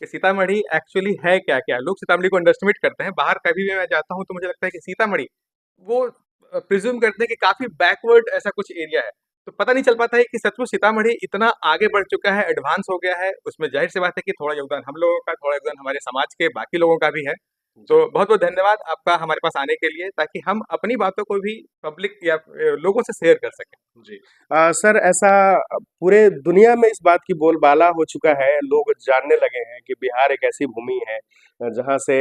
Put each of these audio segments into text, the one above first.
कि सीतामढ़ी एक्चुअली है क्या-क्या? लोग सीतामढ़ी को अंडरएस्टिमेट करते हैं। बाहर कभी भी मैं जाता हूँ तो मुझे लगता है कि सीतामढ़ी वो प्रिज़्यूम करते हैं कि काफ़ी बैकवर्ड ऐसा कुछ एरिया है। तो पता नहीं चल पाता है कि सचमुच सीतामढ़ी इतना आगे बढ़ चुका है, एडवांस हो गया है, उसमें ज़ाहिर-सी बात है कि थोड़ा योगदान हम लोगों का, थोड़ा योगदान हमारे समाज के बाकी लोगों का भी है। तो जी, बहुत-बहुत धन्यवाद आपका हमारे पास आने के लिए, ताकि हम अपनी बातों को भी पब्लिक या लोगों से शेयर कर सकें। जी। सर ऐसा पूरे दुनिया में इस बात की बोलबाला हो चुका है, लोग जानने लगे हैं कि बिहार एक ऐसी भूमि है जहाँ से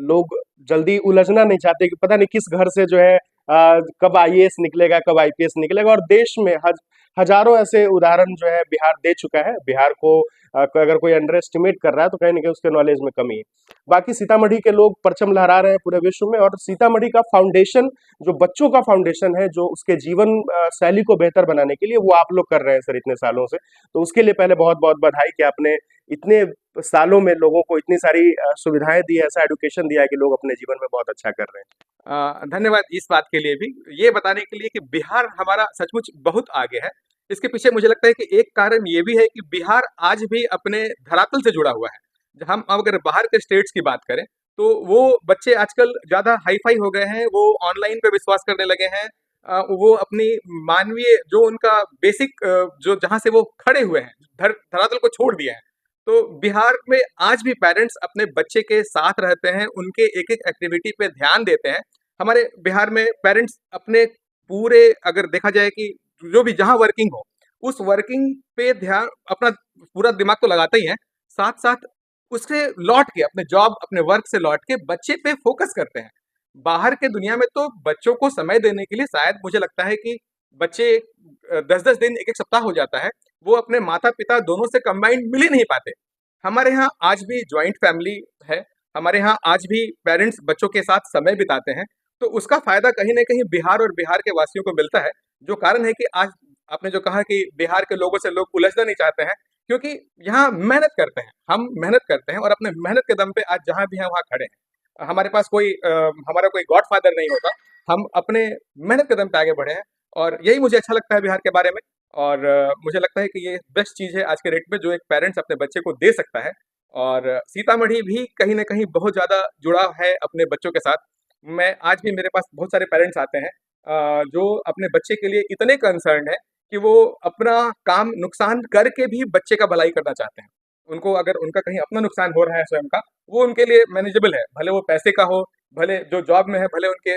लोग जल्दी उलझना नहीं चाहते कि पता नहीं किस घर से जो है कब आईएएस निकलेगा, कब आईपीएस निकलेगा और देश में हज़ारों ऐसे उदाहरण जो है बिहार दे चुका है। बिहार को अगर कोई अंडर एस्टिमेट कर रहा है तो कहीं न कहीं उसके नॉलेज में कमी है। बाकी सीतामढ़ी के लोग परचम लहरा रहे हैं पूरे विश्व में और सीतामढ़ी का फाउंडेशन जो बच्चों का फाउंडेशन है, जो उसके जीवन शैली को बेहतर बनाने के लिए वो आप लोग कर रहे हैं सर इतने सालों से। तो उसके लिए पहले बहुत-बहुत बधाई कि आपने इतने सालों में लोगों को इतनी सारी सुविधाएँ दी है, ऐसा एजुकेशन दिया है कि लोग अपने जीवन में बहुत अच्छा कर रहे हैं। धन्यवाद इस बात के लिए भी, ये बताने के लिए कि बिहार हमारा सचमुच बहुत आगे है। इसके पीछे मुझे लगता है कि एक कारण ये भी है कि बिहार आज भी अपने धरातल से जुड़ा हुआ है। हम अगर बाहर के स्टेट्स की बात करें, तो वो बच्चे आजकल ज़्यादा हाई-फाई हो गए हैं, वो ऑनलाइन पे विश्वास करने लगे हैं। वो अपनी मानवीय जो उनका बेसिक जो जहाँ से वो खड़े हुए हैं, धरातल को छोड़ दिए हैं। तो बिहार में आज भी पेरेंट्स अपने बच्चे के साथ रहते हैं, उनके एक-एक एक्टिविटी पे ध्यान देते हैं। हमारे बिहार में पेरेंट्स अपने पूरे अगर देखा जाए कि जो भी जहाँ वर्किंग हो, उस वर्किंग पे ध्यान अपना पूरा दिमाग तो लगाते ही हैं, साथ-साथ उससे लौट के अपने जॉब, अपने वर्क से लौट के बच्चे पे फ़ोकस करते हैं। बाहर के दुनिया में तो बच्चों को समय देने के लिए शायद मुझे लगता है कि बच्चे 10-10 दिन, 1-1 सप्ताह हो जाता है, वो अपने माता-पिता दोनों से कंबाइंड मिल ही नहीं पाते। हमारे यहाँ आज भी जॉइंट फैमिली है, हमारे यहाँ आज भी पेरेंट्स बच्चों के साथ समय बिताते हैं, तो उसका फ़ायदा कहीं न कहीं बिहार और बिहार के वासियों को मिलता है, जो कारण है कि आज आपने जो कहा कि बिहार के लोगों से लोग उलझना नहीं चाहते हैं, क्योंकि यहाँ मेहनत करते हैं, हम मेहनत करते हैं और अपने मेहनत के दम पे आज जहाँ भी हैं, वहाँ खड़े हैं। हमारे पास कोई हमारा कोई गॉडफ़ादर नहीं होता, हम अपने मेहनत के दम पे आगे बढ़े हैं और यही मुझे अच्छा लगता है बिहार के बारे में। और मुझे लगता है कि ये बेस्ट चीज़ है आज के डेट में जो एक पेरेंट्स अपने बच्चे को दे सकता है। और सीतामढ़ी भी कहीं न कहीं बहुत ज़्यादा जुड़ाव है अपने बच्चों के साथ। मैं आज भी मेरे पास बहुत सारे पेरेंट्स आते हैं जो अपने बच्चे के लिए इतने कंसर्न्ड हैं कि वो अपना काम नुकसान करके भी बच्चे का भलाई करना चाहते हैं। उनको अगर उनका कहीं अपना नुकसान हो रहा है स्वयं का, वो उनके लिए मैनेजेबल है। भले वो पैसे का हो, भले जो जॉब में है, भले उनके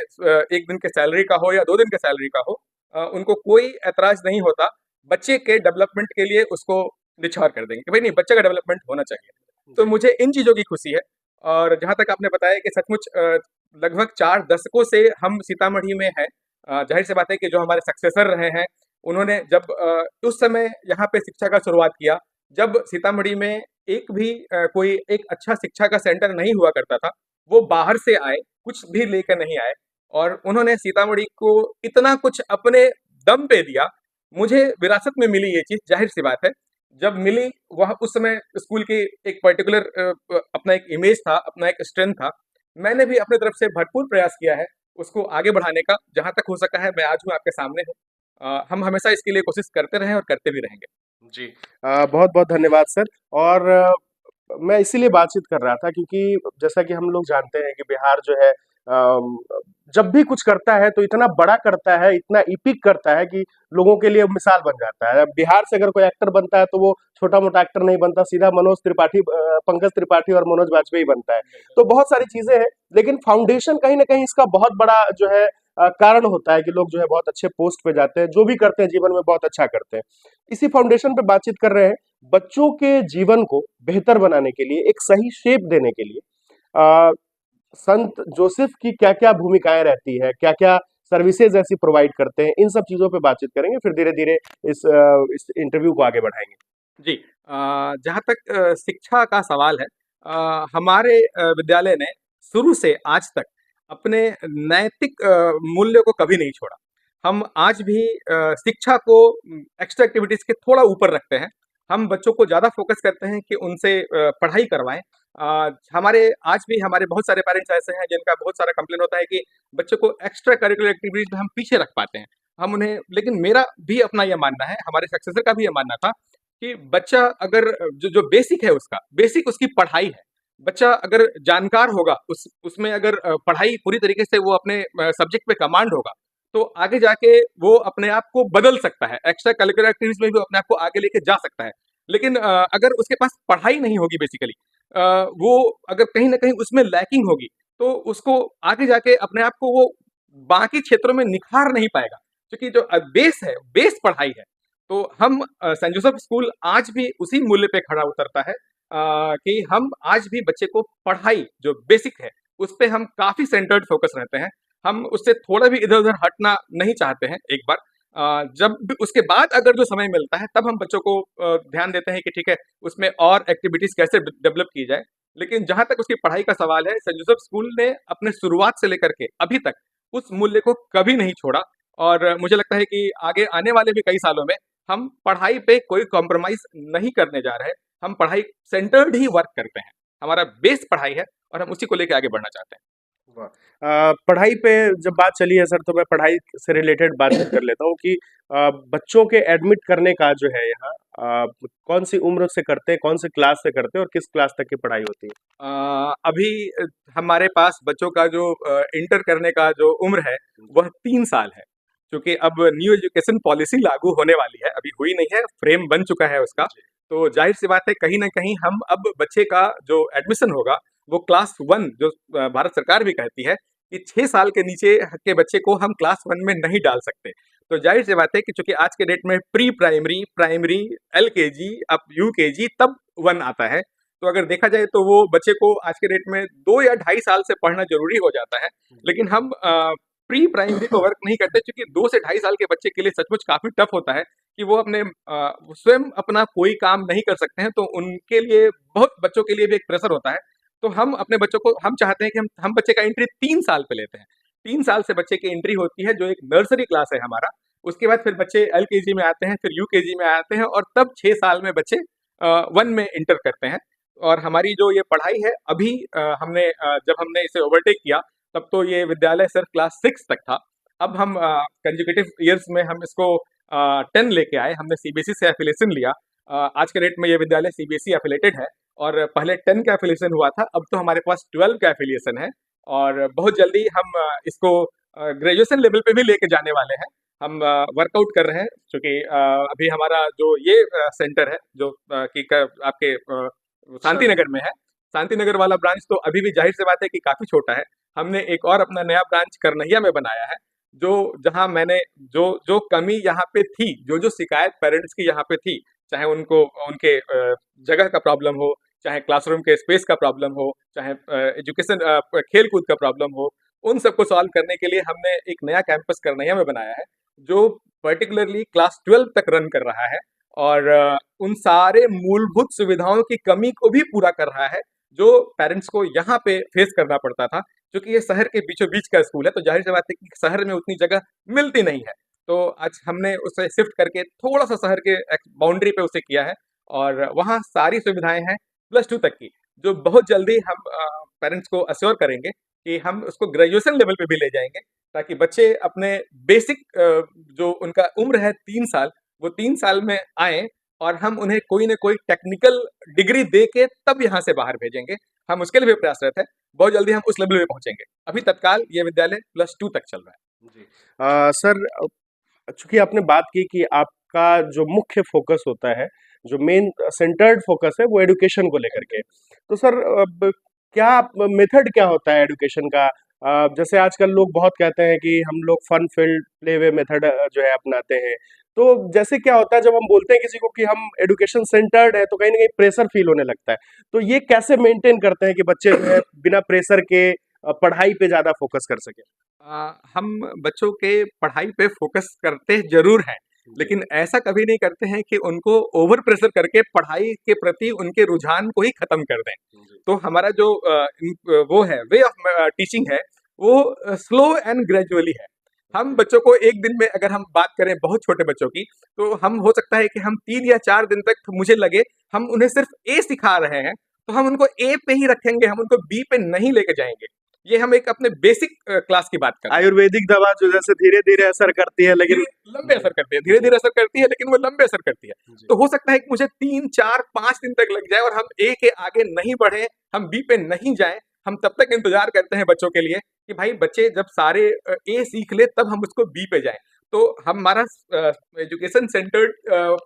1 दिन के सैलरी का हो या 2 दिन के सैलरी का हो, उनको कोई ऐतराज़ नहीं होता। बच्चे के डेवलपमेंट के लिए उसको निछावर कर देंगे कि भाई नहीं, बच्चे का डेवलपमेंट होना चाहिए। तो जी। मुझे इन चीज़ों की खुशी है। और जहाँ तक आपने बताया कि सचमुच लगभग 4 दशकों से हम सीतामढ़ी में हैं। ज़ाहिर-सी बात है कि जो हमारे सक्सेसर रहे हैं, उन्होंने जब उस समय यहाँ पे शिक्षा का शुरुआत किया, जब सीतामढ़ी में एक भी कोई एक अच्छा शिक्षा का सेंटर नहीं हुआ करता था, वो बाहर से आए, कुछ भी लेकर नहीं आए और उन्होंने सीतामढ़ी को इतना कुछ अपने दम पे दिया। मुझे विरासत में मिली ये चीज़, ज़ाहिर-सी बात है। जब मिली वहाँ उस समय स्कूल की एक पर्टिकुलर अपना एक इमेज था, अपना एक स्ट्रेंथ था। मैंने भी अपनी तरफ से भरपूर प्रयास किया है, उसको आगे बढ़ाने का, जहाँ तक हो सका है मैं आज हूँ आपके सामने हूँ। हम हमेशा इसके लिए कोशिश करते रहे हैं और करते भी रहेंगे। जी। बहुत-बहुत धन्यवाद सर और मैं इसीलिए बातचीत कर रहा था क्योंकि जैसा कि हम लोग जानते हैं कि बिहार जो है अम, जब भी कुछ करता है तो इतना बड़ा करता है, इतना एपिक करता है कि लोगों के लिए मिसाल बन जाता है। अब बिहार से अगर कोई एक्टर बनता है तो वो छोटा-मोटा एक्टर नहीं बनता, सीधा मनोज त्रिपाठी पंकज त्रिपाठी और मनोज वाजपेयी बनता है। तो बहुत सारी चीज़ें हैं, लेकिन फाउंडेशन कहीं न कहीं इसका बहुत बड़ा जो है कारण होता है कि लोग जो है बहुत अच्छे पोस्ट पे जाते हैं, जो भी करते हैं जीवन में बहुत अच्छा करते हैं। इसी फाउंडेशन पे बातचीत कर रहे हैं, बच्चों के जीवन को बेहतर बनाने के लिए, एक सही शेप देने के लिए अ, संत जोसेफ की क्या-क्या भूमिकाएँ रहती है, क्या-क्या सर्विसेज़ ऐसी प्रोवाइड करते हैं, इन सब चीज़ों पे बातचीत करेंगे, फिर धीरे-धीरे इस इंटरव्यू को आगे बढ़ाएँगे। जी। जहाँ तक शिक्षा का सवाल है, हमारे विद्यालय ने शुरू से आज तक अपने नैतिक मूल्यों को कभी नहीं छोड़ा। हम आज भी शिक्षा को एक्स्ट्रा एक्टिविटीज़ के थोड़ा ऊपर रखते हैं। हम बच्चों को ज़्यादा फ़ोकस करते हैं कि उनसे पढ़ाई करवाएँ। हमारे आज भी हमारे बहुत सारे पेरेंट्स ऐसे हैं जिनका बहुत सारा कंप्लेन होता है कि बच्चों को एक्स्ट्रा करिकुलर एक्टिविटीज़ में हम पीछे रख पाते हैं। हम उन्हें लेकिन मेरा भी अपना ये मानना है, हमारे सक्सेसर का भी ये मानना था कि बच्चा अगर जो जो बेसिक है उसका, बेसिक उसकी पढ़ाई है। बच्चा अगर जानकार होगा, उसमें अगर पढ़ाई पूरी तरीके से वो अपने सब्जेक्ट पे कमांड होगा, तो आगे जाके वो अपने आप को बदल सकता है। एक्स्ट्रा करिकुलर एक्टिविटीज़ में भी अपने आप को आगे लेके जा सकता है। लेकिन अगर उसके पास पढ़ाई नहीं होगी बेसिकली, वो अगर कहीं न कहीं उसमें लैकिंग होगी, तो उसको आगे जाके अपने आप को वो बाकी क्षेत्रों में निखार नहीं पाएगा। क्योंकि जो बेस है, बेस पढ़ाई है। तो हम सेंट जोसेफ स्कूल आज भी उसी मूल्य पे खड़ा उतरता है कि हम आज भी बच्चे को पढ़ाई जो बेसिक है, उस पे हम काफ़ी सेंटर्ड फ़ोकस रहते हैं। हम उससे थोड़ा भी इधर-उधर हटना नहीं चाहते हैं एक बार। जब भी उसके बाद अगर जो समय मिलता है, तब हम बच्चों को ध्यान देते हैं कि ठीक है, उसमें और एक्टिविटीज़ कैसे डेवलप की जाए। लेकिन जहाँ तक उसकी पढ़ाई का सवाल है, सेंट जोसेफ स्कूल ने अपने शुरुआत से लेकर के अभी तक उस मूल्य को कभी नहीं छोड़ा और मुझे लगता है कि आगे आने वाले भी कई सालों में हम पढ़ाई पे कोई कॉम्प्रोमाइज़ नहीं करने जा रहे हैं। हम पढ़ाई सेंटर्ड ही वर्क करते हैं। हमारा बेस पढ़ाई है और हम उसी को लेके आगे बढ़ना चाहते हैं। वाह! पढ़ाई पे जब बात चली है सर, तो मैं पढ़ाई से रिलेटेड बातचीत कर लेता हूँ कि बच्चों के एडमिट करने का जो है यहाँ कौन-सी उम्र से करते हैं, कौन-सी क्लास से करते हैं और किस क्लास तक की पढ़ाई होती है? अभी हमारे पास बच्चों का जो इंटर करने का जो उम्र है, वह 3 साल है। क्योंकि अब न्यू एजुकेशन पॉलिसी लागू होने वाली है, अभी हुई नहीं है, फ्रेम बन चुका है उसका। जी। तो ज़ाहिर-सी बात है कहीं न कहीं हम अब बच्चे का जो एडमिशन होगा, वो क्लास 1 जो भारत सरकार भी कहती है कि 6 साल के नीचे के बच्चे को हम क्लास 1 में नहीं डाल सकते। तो ज़ाहिर-सी बात है कि चूँकि आज के डेट में प्री प्राइमरी, प्राइमरी, एलकेजी, अब यूकेजी तब 1 आता है। तो अगर देखा जाए तो वो बच्चे को आज के डेट में 2 या ढाई साल से पढ़ना ज़रूरी हो जाता है। लेकिन हम प्री प्राइमरी को वर्क नहीं करते क्योंकि 2 से ढाई साल के बच्चे के लिए सचमुच काफ़ी टफ होता है कि वो अपने स्वयं अपना कोई काम नहीं कर सकते हैं, तो उनके लिए बहुत बच्चों के लिए भी एक प्रेशर होता है। तो हम अपने बच्चों को हम चाहते हैं कि हम बच्चे का एंट्री 3 साल पे लेते हैं। 3 साल से बच्चे की एंट्री होती है जो एक नर्सरी क्लास है हमारा। उसके बाद फिर बच्चे एलकेजी में आते हैं, फिर यूकेजी में आते हैं और तब 6 साल में बच्चे 1 में एंटर करते हैं। और हमारी जो ये पढ़ाई है अभी जब हमने इसे ओवरटेक किया तब तो ये विद्यालय सिर्फ क्लास 6 तक था। अब हम कंसेक्यूटिव ईयर्स में हम इसको 10 लेके आए, हमने सीबीएसई से एफिलिएशन लिया। आज के डेट में ये विद्यालय सीबीएसई एफिलिएटेड है और पहले 10 का एफिलिएशन हुआ था, अब तो हमारे पास 12 का एफिलिएशन है और बहुत जल्दी हम इसको ग्रेजुएशन लेवल पे भी लेके जाने वाले हैं। हम वर्कआउट कर रहे हैं क्योंकि अभी हमारा जो ये सेंटर है जो कि आपके शांति नगर में है। शांति नगर वाला ब्रांच तो अभी भी ज़ाहिर-सी बात है कि काफ़ी छोटा है। हमने एक और अपना नया ब्रांच करनैया में बनाया है, जो जहाँ मैंने जो जो कमी यहाँ पे थी, जो-जो शिकायत पेरेंट्स की यहाँ पे थी, चाहे उनको उनके जगह का प्रॉब्लम हो, चाहे क्लासरूम के स्पेस का प्रॉब्लम हो, चाहे एजुकेशन खेल-कूद का प्रॉब्लम हो, उन सबको सॉल्व करने के लिए हमने एक नया कैंपस करनैया में बनाया है, जो पर्टिकुलरली क्लास 12 तक रन कर रहा है और उन सारे मूलभूत सुविधाओं की कमी को भी पूरा कर रहा है, जो पेरेंट्स को यहाँ पे फेस करना पड़ता था। क्योंकि ये शहर के बीचों-बीच का स्कूल है, तो ज़ाहिर-सी बात है कि शहर में उतनी जगह मिलती नहीं है। तो आज हमने उसे शिफ्ट करके थोड़ा-सा शहर के एक बाउंड्री पे उसे किया है और वहाँ सारी सुविधाएँ हैं प्लस 2 तक की, जो बहुत जल्दी हम पेरेंट्स को एश्योर करेंगे कि हम उसको ग्रेजुएशन लेवल पे भी ले जाएँगे, ताकि बच्चे अपने बेसिक जो उनका उम्र है 3 साल, वो 3 साल में आएँ और हम उन्हें कोई न कोई टेक्निकल डिग्री दे के तब यहाँ से बाहर भेजेंगे। हम उसके लिए भी प्रयासरत हैं। बहुत जल्दी हम उस लेवल पे पहुँचेंगे। अभी तत्काल ये विद्यालय प्लस 2 तक चल रहा है। जी। सर, चूँकि आपने बात की कि आपका जो मुख्य फ़ोकस होता है, जो मेन सेंटर्ड फ़ोकस है, वो एजुकेशन को लेकर के। तो सर, अब क्या मेथड क्या होता है एजुकेशन का? जैसे आजकल लोग बहुत कहते हैं कि हम लोग fun field play way method जो है अपनाते हैं। तो जैसे क्या होता है जब हम बोलते हैं किसी को कि हम एजुकेशन सेंटर्ड है, तो कहीं न कहीं प्रेशर फ़ील होने लगता है। तो ये कैसे मेंटेन करते हैं कि बच्चे जो है बिना प्रेशर के पढ़ाई पे ज़्यादा फ़ोकस कर सकें? हम बच्चों के पढ़ाई पे फ़ोकस करते ज़रूर हैं, जी। लेकिन ऐसा कभी नहीं करते हैं कि उनको ओवर प्रेशर करके पढ़ाई के प्रति उनके रुझान को ही ख़त्म कर दें। जी। तो हमारा जो वो है वे ऑफ टीचिंग है, वो स्लो एंड ग्रेजुअली है। हम बच्चों को एक दिन में अगर हम बात करें बहुत छोटे बच्चों की, तो हम हो सकता है कि हम 3 या 4 दिन तक मुझे लगे हम उन्हें सिर्फ़ ए सिखा रहे हैं, तो हम उनको ए पे ही रखेंगे, हम उनको बी पे नहीं लेके जाएँगे। ये हम एक अपने बेसिक क्लास की बात कर रहे हैं। आयुर्वेदिक दवा जो जैसे धीरे-धीरे असर करती है, लेकिन लंबे जी, असर करती है, जी, धीरे-धीरे असर करती है, लेकिन वो लंबे असर करती है। जी, तो हो सकता है कि मुझे 3, 4, 5 दिन तक लग जाए और हम ए के आगे नहीं बढ़े, हम बी पे नहीं जाएँ, हम तब तक इंतज़ार करते हैं बच्चों के लिए कि भाई बच्चे जब सारे ए सीख ले तब हम उसको बी पे जाएँ। तो हमारा एजुकेशन सेंटर्ड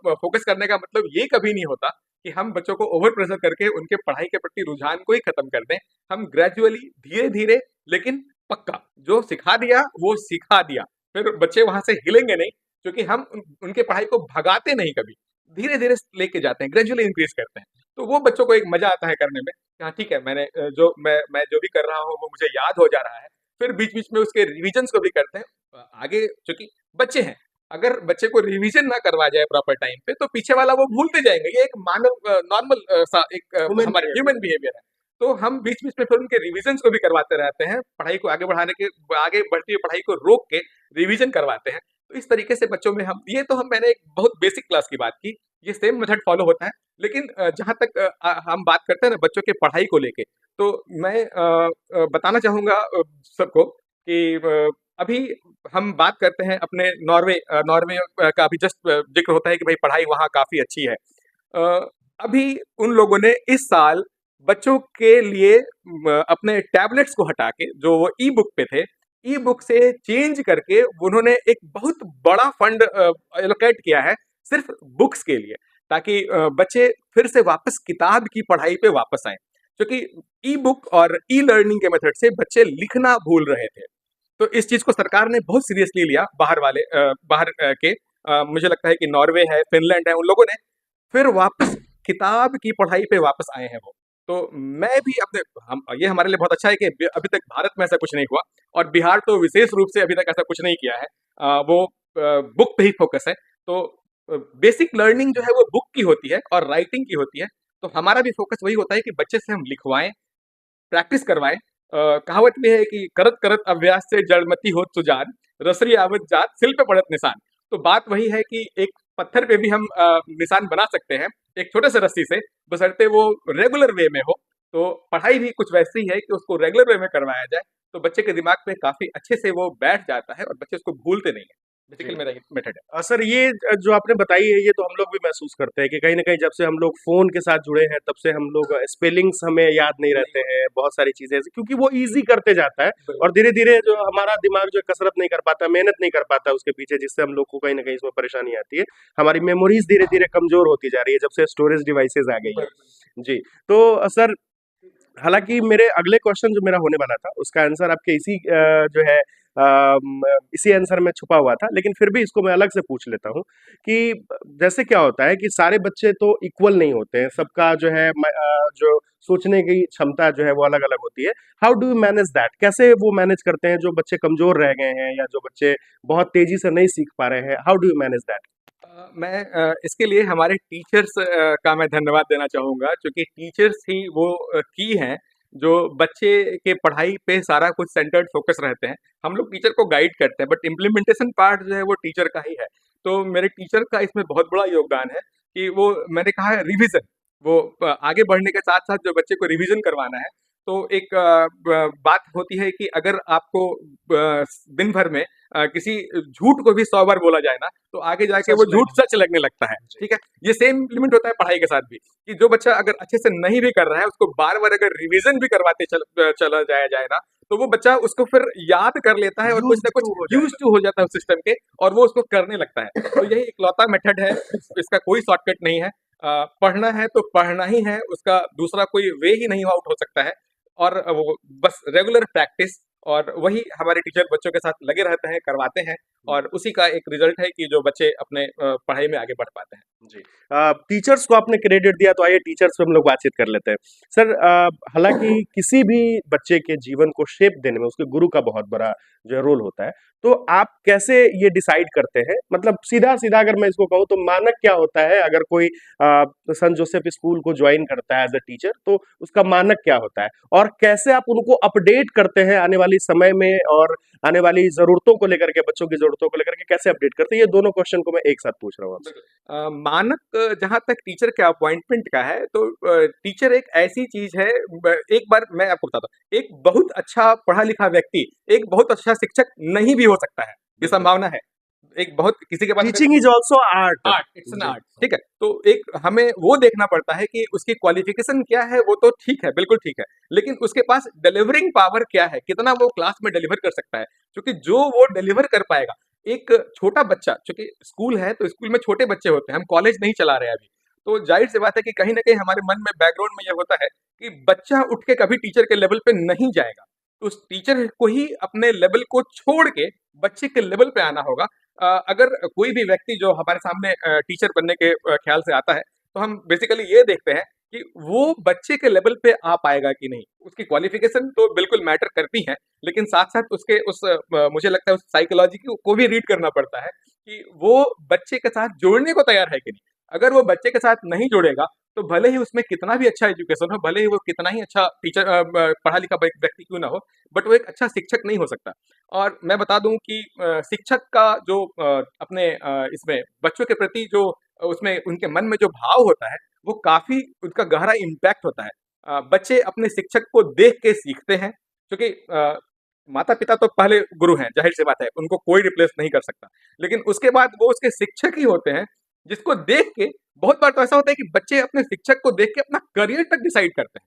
फ़ोकस करने का मतलब ये कभी नहीं होता कि हम बच्चों को ओवर प्रेशर करके उनके पढ़ाई के प्रति रुझान को ही खत्म कर दें। हम ग्रेजुअली, धीरे-धीरे, लेकिन पक्का, जो सिखा दिया वो सिखा दिया। फिर बच्चे वहाँ से हिलेंगे नहीं, क्योंकि हम उनके पढ़ाई को भगाते नहीं कभी। धीरे-धीरे लेके जाते हैं, ग्रेजुअली इंक्रीज़ करते हैं। तो वो बच्चों को एक मज़ा आता है करने में। हाँ, ठीक है, मैंने जो मैं जो भी कर रहा हूँ वो मुझे याद हो जा रहा है। फिर बीच-बीच में उसके रिविज़न्स को भी करते हैं। आगे चूँकि बच्चे हैं, अगर बच्चे को रिविज़न ना करवाया जाए प्रॉपर टाइम पे, तो पीछे वाला वो भूलते जाएँगे। ये एक मानव नॉर्मल सा एक ह्यूमन हमारे ह्यूमन बिहेवियर। बिहेवियर है। तो हम बीच-बीच में फिर उनके रिविज़न्स को भी करवाते रहते हैं। पढ़ाई को आगे बढ़ती हुई पढ़ाई को रोक के रिवीजन करवाते हैं। तो इस तरीके से बच्चों में हम ये तो हम मैंने एक बहुत बेसिक क्लास की बात की। ये सेम मेथड फॉलो होता है। लेकिन जहाँ तक हम बात करते हैं ना बच्चों के पढ़ाई को लेके, तो मैं बताना चाहूँगा सबको कि अभी हम बात करते हैं अपने नॉर्वे का अभी जस्ट ज़िक्र होता है कि भाई पढ़ाई वहाँ काफ़ी अच्छी है। अभी उन लोगों ने इस साल बच्चों के लिए अपने टैबलेट्स को हटा के जो वो ई बुक पे थे, ई बुक से चेंज करके उन्होंने एक बहुत बड़ा फंड एलोकेट किया है सिर्फ बुक्स के लिए, ताकि बच्चे फिर से वापस किताब की पढ़ाई पे वापस आए, क्योंकि ई बुक और ई लर्निंग के मेथड से बच्चे लिखना भूल रहे थे। तो इस चीज को सरकार ने बहुत सीरियसली लिया, बाहर के मुझे लगता है कि नॉर्वे है, फिनलैंड है, उन लोगों ने फिर वापस किताब की पढ़ाई पे वापस आए हैं वो। तो मैं भी अपने हम ये हमारे लिए बहुत अच्छा है कि अभी तक भारत में ऐसा कुछ नहीं हुआ, और बिहार तो विशेष रूप से अभी तक ऐसा कुछ नहीं किया है। वो बुक पे ही फोकस है। तो बेसिक लर्निंग जो है वो बुक की होती है और राइटिंग की होती है। तो हमारा भी फोकस वही होता है कि बच्चे से हम लिखवाएं, प्रैक्टिस करवाएं। कहावत भी है कि करत करत अभ्यास से जड़मति होत सुजान, रसरी आवत जात सिल पे पड़त निशान। तो बात वही है कि एक पत्थर पे भी हम निशान बना सकते हैं एक छोटे से रस्सी से, बशर्ते वो रेगुलर वे में हो। तो पढ़ाई भी कुछ वैसी ही है कि उसको रेगुलर वे में करवाया जाए, तो बच्चे के दिमाग में काफी अच्छे से वो बैठ जाता है और बच्चे उसको भूलते नहीं है। जी। बेसिकली मेरा ये मेथड है। सर ये जो आपने बताई है ये तो हम लोग भी महसूस करते हैं कि कहीं न कहीं जब से हम लोग फ़ोन के साथ जुड़े हैं तब से हम लोग स्पेलिंग्स हमें याद नहीं नहीं रहते होता। हैं, बहुत सारी चीज़ें ऐसी क्योंकि वो ईज़ी करते जाता है और बिल्कुल। धीरे-धीरे जो हमारा दिमाग जो है कसरत नहीं कर पाता, मेहनत नहीं कर पाता उसके पीछे जिससे हम लोग को कहीं न कहीं इसमें परेशानी आती है। हमारी मेमोरीज़ धीरे-धीरे कमज़ोर होती जा रही है जब से स्टोरेज डिवाइसेज़ आ गई हैं। बिल्कुल। जी, तो सर हालाँकि मेरे अगले क्वेश्चन जो मेरा होने वाला था, उसका आंसर आपके इसी जो है इसी आंसर में छुपा हुआ था, लेकिन फिर भी इसको मैं अलग से पूछ लेता हूँ कि जैसे क्या होता है कि सारे बच्चे तो इक्वल नहीं होते हैं, सबका जो है जो सोचने की क्षमता जो है वो अलग-अलग होती है। How do you manage that? कैसे वो मैनेज करते हैं जो बच्चे कमज़ोर रह गए हैं या जो बच्चे बहुत तेज़ी से नहीं सीख पा रहे हैं? How do you manage that? मैं इसके लिए हमारे टीचर्स का मैं धन्यवाद देना चाहूँगा, क्योंकि टीचर्स ही वो की हैं, जो बच्चे के पढ़ाई पे सारा कुछ सेंटर्ड फ़ोकस रहते हैं। हम लोग टीचर को गाइड करते हैं, बट इम्प्लीमेंटेशन पार्ट जो है वो टीचर का ही है। तो मेरे टीचर का इसमें बहुत बड़ा योगदान है कि वो मैंने कहा है रिविज़न, वो आगे बढ़ने के साथ-साथ जो बच्चे को रिविज़न करवाना है, तो एक बात होती है कि अगर आपको दिन भर में किसी झूठ को भी 100 बार बोला जाए ना, तो आगे जाके सच वो झूठ लगने सच लगता लगने लगता है, है। जी। ठीक है? ये सेम इम्प्लीमेंट होता है पढ़ाई के साथ भी, कि जो बच्चा अगर अच्छे से नहीं भी कर रहा है, उसको बार-बार अगर रिवीजन भी करवाते चला जाया जाए ना, तो वो बच्चा उसको फिर याद कर लेता है और कुछ ना यूज़्ड कुछ टू हो यूज़्ड जाएगा। टू हो जाता है उस सिस्टम के, और वो उसको करने लगता है। तो यही इकलौता मेथड है, इसका कोई शॉर्टकट नहीं है। पढ़ना है तो पढ़ना ही है, उसका दूसरा कोई वे ही नहीं आउट हो सकता है। और वो बस रेगुलर प्रैक्टिस, और वही हमारे टीचर बच्चों के साथ लगे रहते हैं, करवाते हैं, और उसी का एक रिजल्ट है कि जो बच्चे अपने पढ़ाई में आगे बढ़ पाते हैं। जी। टीचर्स को आपने क्रेडिट दिया तो आइए टीचर्स पे हम लोग बातचीत कर लेते हैं। सर हालाँकि किसी भी बच्चे के जीवन को शेप देने में उसके गुरु का बहुत बड़ा जो है रोल होता है। तो आप कैसे ये डिसाइड करते हैं? मतलब सीधा-सीधा अगर मैं इसको कहूँ तो मानक क्या होता है अगर कोई सेंट जोसेफ स्कूल को जॉइन करता है एज़ अ टीचर तो उसका मानक क्या होता है? और कैसे आप उनको अपडेट करते हैं आने वाली वाली समय में और आने वाली ज़रूरतों को लेकर के, बच्चों की ज़रूरतों को लेकर के कैसे अपडेट करते हैं? ये दोनों क्वेश्चन को मैं एक साथ पूछ रहा हूँ आपसे। बिल्कुल। मानक जहाँ तक टीचर के अपॉइंटमेंट का है, तो टीचर एक ऐसी चीज़ है। एक बार मैं आपको बताता हूँ, एक बहुत अच्छा पढ़ा-लिखा व्यक्ति, एक बहुत अच्छा शिक्षक नहीं भी हो सकता है, ये बिल्कुल। संभावना है। एक बहुत किसी के पास अगर teaching is also art. Art, it's an जी। आर्ट, ठीक है? तो एक हमें वो देखना पड़ता है कि उसकी क्वालिफ़िकेशन क्या है, वो तो ठीक है, बिल्कुल ठीक है। लेकिन उसके पास डिलीवरिंग पावर क्या है, कितना वो क्लास में डिलीवर कर सकता है। क्योंकि जो वो डिलीवर कर पाएगा, एक छोटा बच्चा, चूँकि स्कूल है, तो स्कूल में छोटे बच्चे होते हैं, हम कॉलेज नहीं चला रहे हैं अभी। तो ज़ाहिर-सी बात है कि कहीं न कहीं हमारे मन में, बैकग्राउंड में ये होता है कि बच्चा उठ के कभी टीचर के लेवल पे नहीं जाएगा। तो उस टीचर को ही अपने लेवल को छोड़ के बच्चे के लेवल पे आना होगा। अगर कोई भी व्यक्ति जो हमारे सामने टीचर बनने के ख्याल से आता है, तो हम बेसिकली ये देखते हैं कि वो बच्चे के लेवल पे आ पाएगा कि नहीं। उसकी क्वालिफ़िकेशन तो बिल्कुल मैटर करती है, लेकिन साथ-साथ उसके मुझे लगता है उस साइकोलॉजी को भी रीड करना पड़ता है कि वो बच्चे के साथ जुड़ने को तैयार है कि नहीं। अगर वो बच्चे के साथ नहीं जुड़ेगा, तो भले ही उसमें कितना भी अच्छा एजुकेशन हो, भले ही वो कितना ही अच्छा टीचर पढ़ा-लिखा व्यक्ति क्यों ना हो, बट वो एक अच्छा शिक्षक नहीं हो सकता। और मैं बता दूँ कि शिक्षक का जो अपने इसमें बच्चों के प्रति जो उसमें उनके मन में जो भाव होता है, वो काफ़ी उसका गहरा इम्पैक्ट होता है। बच्चे अपने शिक्षक को देख के सीखते हैं, क्योंकि माता-पिता तो पहले गुरु हैं, ज़ाहिर-सी बात है, उनको कोई रिप्लेस नहीं कर सकता। लेकिन उसके बाद वो उसके शिक्षक ही होते हैं, जिसको देख के बहुत बार तो ऐसा होता है कि बच्चे अपने शिक्षक को देख के अपना करियर तक डिसाइड करते हैं।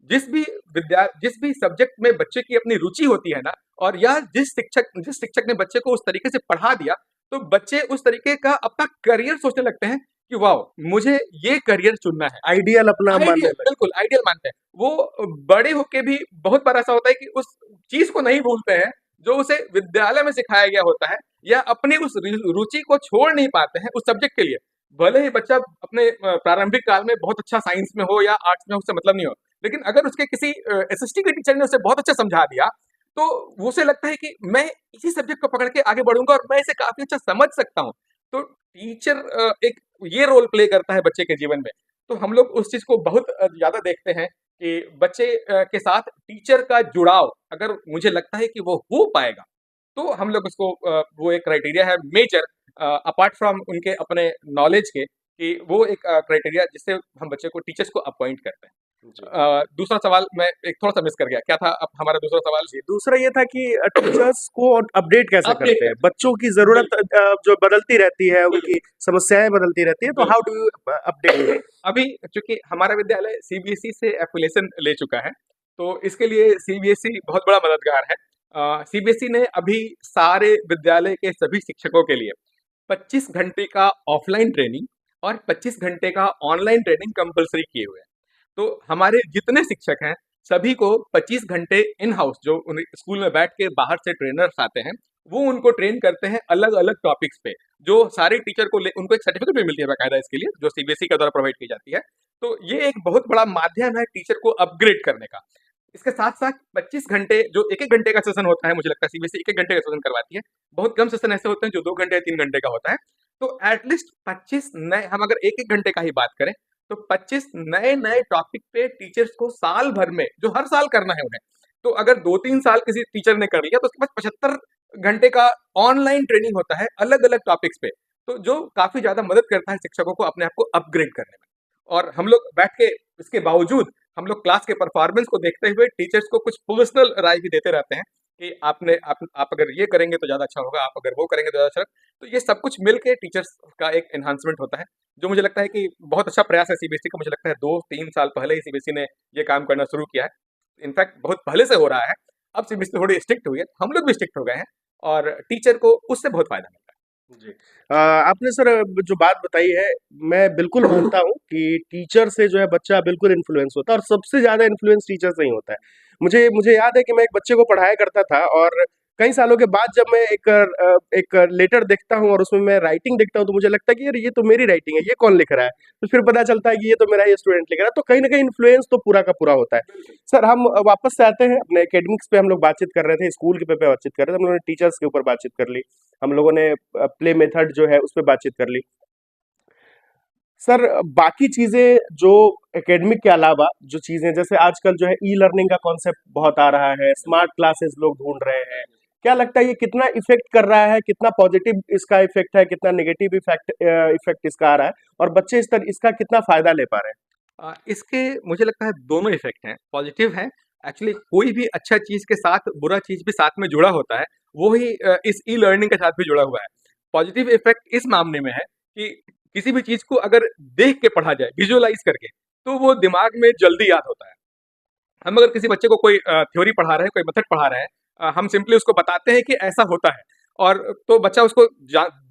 जिस भी सब्जेक्ट में बच्चे की अपनी रुचि होती है ना, और या जिस शिक्षक ने बच्चे को उस तरीके से पढ़ा दिया, तो बच्चे उस तरीके का अपना करियर सोचने लगते हैं कि वाओ! मुझे ये करियर चुनना है। आइडियल अपना मानने आइडियल, लगे। बिल्कुल आइडियल मानते हैं। वो बड़े होके भी बहुत बार ऐसा होता है कि उस चीज़ को नहीं भूलते हैं, जो उसे विद्यालय में सिखाया गया होता है, या अपनी उस रुचि को छोड़ नहीं पाते हैं उस सब्जेक्ट के लिए। भले ही बच्चा अपने प्रारंभिक काल में बहुत अच्छा साइंस में हो या आर्ट्स में हो, उससे मतलब नहीं हो। लेकिन अगर उसके किसी एसएसटी के टीचर ने उसे बहुत अच्छा समझा दिया, तो उसे लगता है कि मैं इसी सब्जेक्ट को पकड़ के आगे बढ़ूँगा और मैं इसे काफ़ी अच्छा समझ सकता हूँ। तो टीचर एक ये रोल प्ले करता है बच्चे के जीवन में। तो हम लोग उस चीज़ को बहुत ज़्यादा देखते हैं कि बच्चे के साथ टीचर का जुड़ाव अगर मुझे लगता है कि वो हो पाएगा, तो हम लोग उसको वो एक क्राइटेरिया है मेजर, अपार्ट फ्रॉम उनके अपने नॉलेज के, कि वो एक क्राइटेरिया जिससे हम बच्चे को टीचर्स को अपॉइंट करते हैं। जी। दूसरा सवाल मैं एक थोड़ा-सा मिस कर गया। क्या था अब हमारा दूसरा सवाल? जी, दूसरा ये था कि टीचर्स को अपडेट कैसे अपडेट करते हैं? करते बच्चों की हैं। ज़रूरत जो बदलती रहती है, बिल्कुल, उनकी समस्याएँ बदलती रहती हैं, तो बिल्कुल। How do you update? अभी चूँकि हमारा विद्यालय सीबीएसई से एफ़िलिएशन ले चुका है, तो इसके लिए सीबीएसई बहुत बड़ा मददगार है। सीबीएसई ने अभी सारे विद्यालय के सभी शिक्षकों के लिए 25 घंटे का ऑफ़लाइन ट्रेनिंग और 25 घंटे का ऑनलाइन ट्रेनिंग कंपल्सरी किए हुए हैं। तो हमारे जितने शिक्षक हैं, सभी को 25 घंटे इन हाउस, जो उन्हें स्कूल में बैठ के बाहर से ट्रेनर्स आते हैं, वो उनको ट्रेन करते हैं अलग-अलग टॉपिक्स पे, जो सारे टीचर को ले उनको एक सर्टिफ़िकेट भी मिलती है बाकायदा इसके लिए, जो सीबीएसई के द्वारा प्रोवाइड की जाती है। तो ये एक बहुत बड़ा माध्यम है टीचर को अपग्रेड करने का। इसके साथ-साथ 25 घंटे जो 1-1 घंटे का सेशन होता है, मुझे लगता है सीबीएसई 1-1 घंटे का सेशन करवाती है। बहुत कम सेशन ऐसे होते हैं जो 2 घंटे या 3 घंटे का होता है। तो एट लीस्ट 25 नए, हम अगर 1-1 घंटे का ही बात करें, तो 25 नए-नए टॉपिक पे टीचर्स को साल भर में, जो हर साल करना है उन्हें। तो अगर 2-3 साल किसी टीचर ने कर लिया, तो उसके पास 75 घंटे का ऑनलाइन ट्रेनिंग होता है अलग-अलग टॉपिक्स पे। तो जो काफ़ी ज़्यादा मदद करता है शिक्षकों को अपने आप को अपग्रेड करने में। और हम लोग बैठ के इसके बावजूद हम लोग क्लास के परफॉर्मेंस को देखते हुए टीचर्स को कुछ पर्सनल राय भी देते रहते हैं कि आप अगर ये करेंगे तो ज़्यादा अच्छा होगा, आप अगर वो करेंगे तो ज़्यादा अच्छा होगा। तो ये सब कुछ मिल के टीचर्स का एक एनहांसमेंट होता है, जो मुझे लगता है कि बहुत अच्छा प्रयास है सीबीएसई का। मुझे लगता है 2-3 साल पहले ही सीबीएसई ने ये काम करना शुरू किया है। इनफैक्ट बहुत पहले से हो रहा है। अब सीबीएसई थोड़ी स्ट्रिक्ट हुई है, हम लोग भी स्ट्रिक्ट हो गए हैं, और टीचर को उससे बहुत फ़ायदा मिलता जी। आपने सर जो बात बताई है, मैं बिल्कुल मानता हूँ कि टीचर से जो है बच्चा बिल्कुल इन्फ्लुएंस होता है और सबसे ज़्यादा इन्फ्लुएंस टीचर से ही होता है। मुझे मुझे याद है कि मैं एक बच्चे को पढ़ाया करता था और कई सालों के बाद जब मैं एक लेटर देखता हूँ और उसमें मैं राइटिंग देखता हूँ, तो मुझे लगता है कि यार ये तो मेरी राइटिंग है, ये कौन लिख रहा है? तो फिर पता चलता है कि ये तो मेरा ही स्टूडेंट लिख रहा है, तो कहीं न कहीं इन्फ्लुएंस तो पूरा का पूरा होता है। है। बिल्कुल। सर हम वापस से आते हैं अपने एकेडमिक्स पे, हम लोग बातचीत कर रहे थे, स्कूल के पे बातचीत कर रहे थे, हम लोगों ने टीचर्स के ऊपर बातचीत कर ली, हम लोगों ने प्ले मेथड जो है उस पे बातचीत कर ली। सर बाकी चीजें जो एकेडमिक के अलावा जो चीजें जैसे आजकल जो है ई लर्निंग का कॉन्सेप्ट बहुत आ रहा है, स्मार्ट क्लासेस लोग ढूंढ रहे हैं, क्या लगता है ये कितना इफेक्ट कर रहा है, कितना पॉजिटिव इसका इफेक्ट है, कितना नेगेटिव इफेक्ट इसका आ रहा है, और बच्चे इसका कितना फायदा ले पा रहे इसके मुझे लगता है दोनों इफ़ेक्ट हैं, पॉज़िटिव हैं। एक्चुअली कोई भी अच्छा चीज़ के साथ बुरा चीज़ भी साथ में जुड़ा होता है, वो ही इस ई-लर्निंग के साथ भी जुड़ा हुआ है। पॉज़िटिव इफ़ेक्ट इस मामले में है कि किसी भी चीज़ को अगर देख के पढ़ा जाए, विज़ुअलाइज़ करके, तो वो दिमाग में जल्दी याद होता है। हम अगर किसी बच्चे को कोई थ्योरी पढ़ा रहे हैं, कोई मेथड पढ़ा रहे हैं, हम सिंपली उसको बताते हैं कि ऐसा होता है और तो बच्चा उसको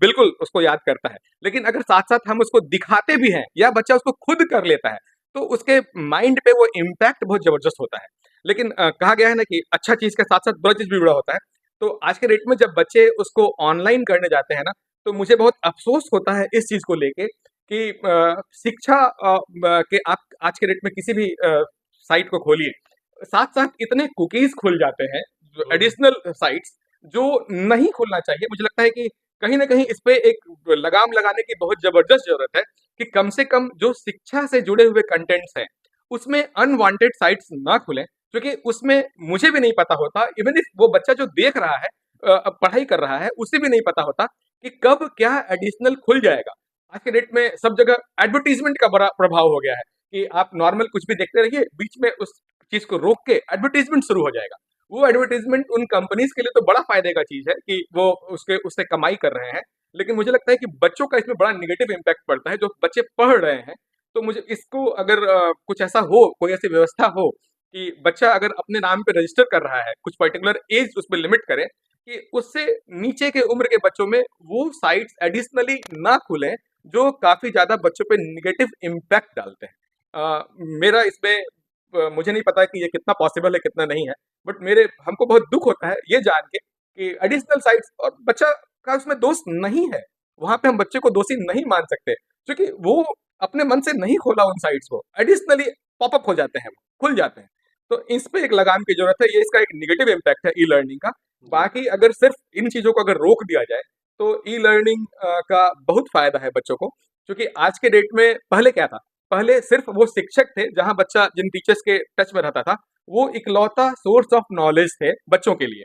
बिल्कुल उसको याद करता है। लेकिन अगर साथ-साथ हम उसको दिखाते भी हैं या बच्चा उसको खुद कर लेता है, तो उसके माइंड पे वो इम्पैक्ट बहुत ज़बरदस्त होता है। लेकिन कहा गया है ना कि अच्छा चीज़ के साथ-साथ बुरा चीज़ भी जुड़ा होता है। तो आज के डेट में जब बच्चे उसको ऑनलाइन करने जाते हैं ना, तो मुझे बहुत अफ़सोस होता है इस चीज़ को लेके कि शिक्षा के आप आज के डेट में किसी भी साइट को खोलिए, साथ-साथ इतने कुकीज़ खुल जाते हैं, जो हैं? एडिशनल साइट्स जो नहीं खुलना चाहिए। मुझे लगता है कि कहीं न कहीं इस पे एक लगाम लगाने की बहुत ज़बरदस्त ज़रूरत है कि कम से कम जो शिक्षा से जुड़े हुए कंटेंट्स हैं, उसमें अनवांटेड साइट्स ना खुलें, क्योंकि उसमें मुझे भी नहीं पता होता, इवन इफ वो बच्चा जो देख रहा है पढ़ाई कर रहा है, उसे भी नहीं पता होता कि कब क्या एडिशनल खुल जाएगा। आज के डेट में सब जगह एडवर्टाइज़मेंट का बड़ा प्रभाव हो गया है कि आप नॉर्मल कुछ भी देखते रहिए, बीच में उस चीज को रोक के एडवर्टीजमेंट शुरू हो जाएगा। वो एडवर्टीजमेंट उन कंपनीज के लिए तो बड़ा फायदे का चीज है कि वो उसके उससे कमाई कर रहे हैं, लेकिन मुझे लगता है कि बच्चों का इसमें बड़ा नेगेटिव इम्पैक्ट पड़ता है जो बच्चे पढ़ रहे हैं। तो मुझे इसको अगर कुछ ऐसा हो, कोई ऐसी व्यवस्था हो कि बच्चा अगर अपने नाम पे रजिस्टर कर रहा है, कुछ पर्टिकुलर एज उस पर लिमिट करे कि उससे नीचे के उम्र के बच्चों में वो साइट्स एडिशनली ना खुलें जो काफी ज्यादा बच्चों पे निगेटिव इम्पैक्ट डालते हैं। मेरा इसमें मुझे नहीं पता कि ये कितना पॉसिबल है कितना नहीं है, बट मेरे हमको बहुत दुख होता है ये जान के कि एडिशनल साइट्स और बच्चा का उसमें दोष नहीं है, वहां पे हम बच्चे को दोषी नहीं मान सकते क्योंकि वो अपने मन से नहीं खोला उन साइट्स को, एडिशनली पॉपअप हो जाते हैं, वो खुल जाते हैं। तो इस पे एक लगाम की जरूरत है, ये इसका एक निगेटिव इम्पैक्ट है ई लर्निंग का। जी। बाकी अगर सिर्फ इन चीजों को अगर रोक दिया जाए तो ई लर्निंग का बहुत फायदा है बच्चों को, क्योंकि आज के डेट में पहले क्या था, पहले सिर्फ वो शिक्षक थे जहां बच्चा जिन टीचर्स के टच में रहता था, वो इकलौता सोर्स ऑफ नॉलेज थे बच्चों के लिए।